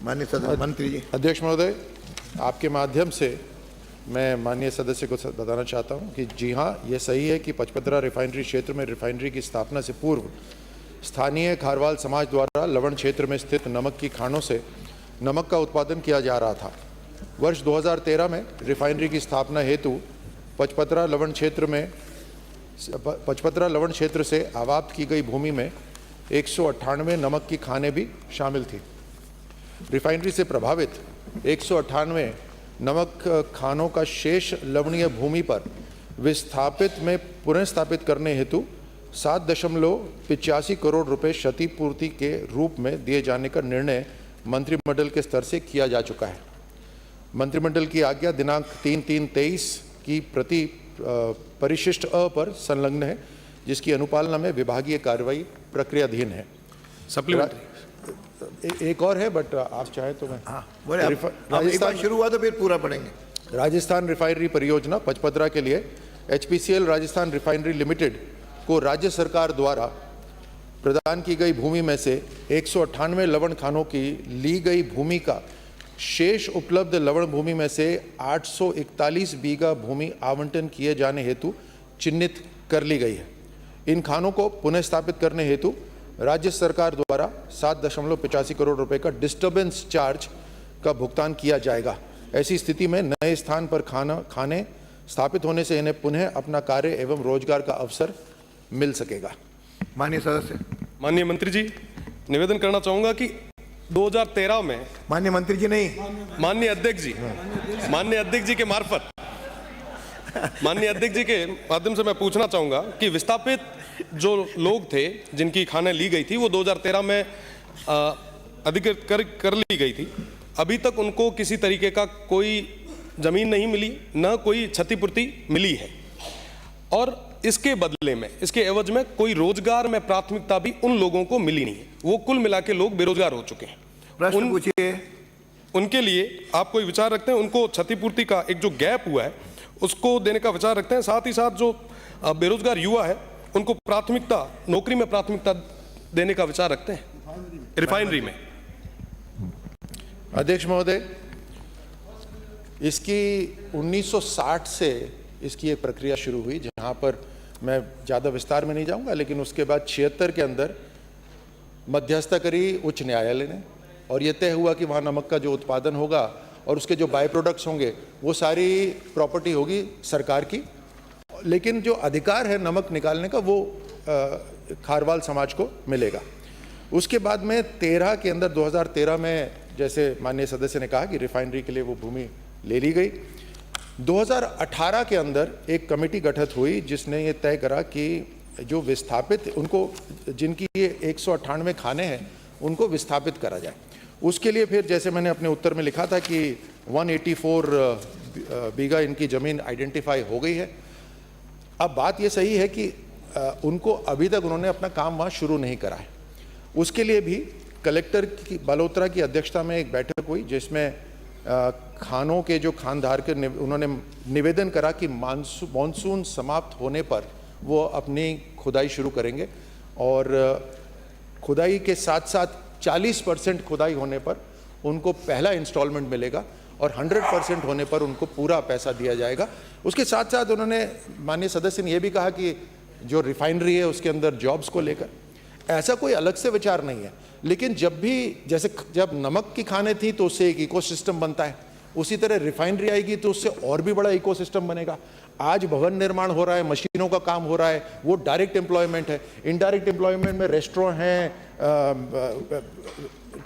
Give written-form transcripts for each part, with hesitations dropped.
माननीय सदस्य मंत्री जी। अध्यक्ष महोदय, आपके माध्यम से मैं माननीय सदस्य को बताना चाहता हूं कि जी हां, ये सही है कि पचपदरा रिफाइनरी क्षेत्र में रिफाइनरी की स्थापना से पूर्व स्थानीय खारवाल समाज द्वारा लवण क्षेत्र में स्थित नमक की खानों से नमक का उत्पादन किया जा रहा था। वर्ष 2013 में रिफाइनरी की स्थापना हेतु पचपदरा लवण क्षेत्र से आबाद की गई भूमि में 198 नमक की खानें भी शामिल थी। रिफाइनरी से प्रभावित 198 नमक खानों का शेष लवणीय भूमि पर पुनः स्थापित करने हेतु 7.85 करोड़ रुपए क्षतिपूर्ति के रूप में दिए जाने का निर्णय मंत्रिमंडल के स्तर से किया जा चुका है। मंत्रिमंडल की आज्ञा दिनांक 3/3/23 की प्रति परिशिष्ट अ पर संलग्न है, जिसकी अनुपालना में विभागीय कार्रवाई प्रक्रियाधीन है। सप्लीमेंट्री एक और है, बट आप चाहें तो मैं राजस्थान शुरू हुआ तो फिर पूरा पढ़ेंगे। राजस्थान रिफाइनरी परियोजना पचपदरा के लिए HPCL राजस्थान रिफाइनरी लिमिटेड को राज्य सरकार द्वारा प्रदान की गई भूमि में से 198 लवण खानों की ली गई भूमि का शेष उपलब्ध लवण भूमि में से 841 बीघा भूमि आवंटन किए जाने हेतु चिन्हित कर ली गई है। इन खानों को पुनः स्थापित करने हेतु राज्य सरकार द्वारा 7.85 करोड़ रुपए का डिस्टर्बेंस चार्ज का भुगतान किया जाएगा। ऐसी स्थिति में नए स्थान पर खाने स्थापित होने से इन्हें पुनः अपना कार्य एवं रोजगार का अवसर मिल सकेगा। माननीय सदस्य। माननीय मंत्री जी, निवेदन करना चाहूंगा कि 2013 में माननीय मंत्री जी नहीं, माननीय अध्यक्ष जी के मार्फत माननीय अध्यक्ष जी के माध्यम से मैं पूछना चाहूंगा कि विस्थापित जो लोग थे जिनकी खानें ली गई थी वो 2013 में अधिकृत कर ली गई थी। अभी तक उनको किसी तरीके का कोई जमीन नहीं मिली, न कोई क्षतिपूर्ति मिली है, और इसके बदले में, इसके एवज में कोई रोजगार में प्राथमिकता भी उन लोगों को मिली नहीं है। वो कुल मिला के लोग बेरोजगार हो चुके हैं। प्रश्न पूछिए। उनके लिए आप कोई विचार रखते हैं? उनको क्षतिपूर्ति का एक जो गैप हुआ है उसको देने का विचार रखते हैं? साथ ही साथ जो बेरोजगार युवा है उनको प्राथमिकता, नौकरी में प्राथमिकता देने का विचार रखते हैं रिफाइनरी में? अध्यक्ष महोदय, इसकी 1960 से इसकी एक प्रक्रिया शुरू हुई, जहां पर मैं ज़्यादा विस्तार में नहीं जाऊंगा, लेकिन उसके बाद 76 के अंदर मध्यस्थता करी उच्च न्यायालय ने, और यह तय हुआ कि वहाँ नमक का जो उत्पादन होगा और उसके जो बाय प्रोडक्ट्स होंगे वो सारी प्रॉपर्टी होगी सरकार की, लेकिन जो अधिकार है नमक निकालने का वो खारवाल समाज को मिलेगा। उसके बाद में 13 के अंदर 2013 में, जैसे माननीय सदस्य ने कहा कि रिफाइनरी के लिए वो भूमि ले ली गई। 2018 के अंदर एक कमेटी गठित हुई जिसने ये तय करा कि जो विस्थापित, उनको जिनकी ये 198 खाने हैं उनको विस्थापित करा जाए। उसके लिए फिर जैसे मैंने अपने उत्तर में लिखा था कि 184 बीघा इनकी ज़मीन आइडेंटिफाई हो गई है। अब बात ये सही है कि उनको अभी तक उन्होंने अपना काम वहाँ शुरू नहीं करा है। उसके लिए भी कलेक्टर की बलोत्रा की अध्यक्षता में एक बैठक हुई, जिसमें खानों के जो खानदार के उन्होंने निवेदन करा कि मानसून समाप्त होने पर वो अपनी खुदाई शुरू करेंगे, और खुदाई के साथ साथ 40% खुदाई होने पर उनको पहला इंस्टॉलमेंट मिलेगा और 100% होने पर उनको पूरा पैसा दिया जाएगा। उसके साथ साथ उन्होंने, माननीय सदस्य ने यह भी कहा कि जो रिफाइनरी है उसके अंदर जॉब्स को लेकर ऐसा कोई अलग से विचार नहीं है, लेकिन जब भी, जैसे जब नमक की खानें थी तो उससे एक इकोसिस्टम बनता है, उसी तरह रिफाइनरी आएगी तो उससे और भी बड़ा इकोसिस्टम बनेगा। आज भवन निर्माण हो रहा है, मशीनों का काम हो रहा है, वो डायरेक्ट एम्प्लॉयमेंट है। इनडायरेक्ट एम्प्लॉयमेंट में रेस्टोरेंट हैं,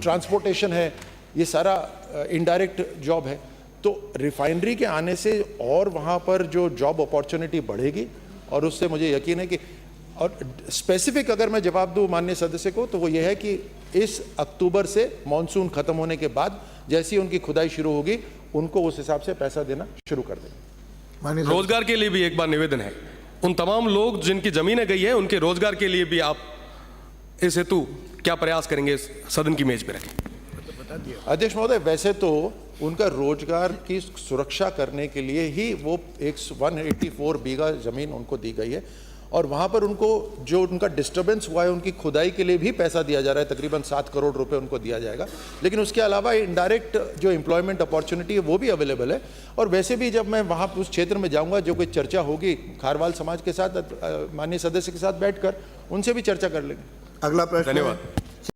ट्रांसपोर्टेशन है, ये सारा इनडायरेक्ट जॉब है। तो रिफाइनरी के आने से और वहाँ पर जो जॉब अपॉर्चुनिटी बढ़ेगी, और उससे मुझे यकीन है कि, और स्पेसिफिक अगर मैं जवाब दूं माननीय सदस्य को, तो वो ये है कि इस अक्टूबर से मॉनसून खत्म होने के बाद जैसी उनकी खुदाई शुरू होगी उनको उस हिसाब से पैसा देना शुरू कर देंगे। रोजगार के लिए भी एक बार निवेदन है, उन तमाम लोग जिनकी जमीनें गई है उनके रोजगार के लिए भी आप इस हेतु क्या प्रयास करेंगे, सदन की मेज पे रखें? अध्यक्ष महोदय, वैसे तो उनका रोजगार की सुरक्षा करने के लिए ही वो 184 बीघा जमीन उनको दी गई है, और वहाँ पर उनको जो उनका डिस्टर्बेंस हुआ है उनकी खुदाई के लिए भी पैसा दिया जा रहा है, तकरीबन 7 करोड़ रुपए उनको दिया जाएगा। लेकिन उसके अलावा इनडायरेक्ट जो एम्प्लॉयमेंट अपॉर्चुनिटी है वो भी अवेलेबल है। और वैसे भी जब मैं वहाँ उस क्षेत्र में जाऊँगा, जो कोई चर्चा होगी खारवाल समाज के साथ, माननीय सदस्य के साथ बैठकर उनसे भी चर्चा कर लेंगे। अगला प्रश्न धन्यवाद।